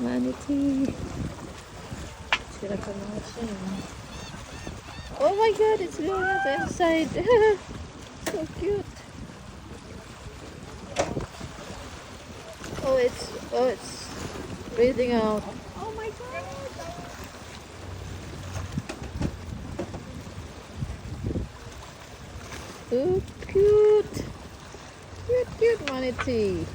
manatee. It's gonna come out soon. Oh my god, it's going on the inside. So cute. Oh, it's breathing out. Oh my god. Oh, cute. Cute manatee.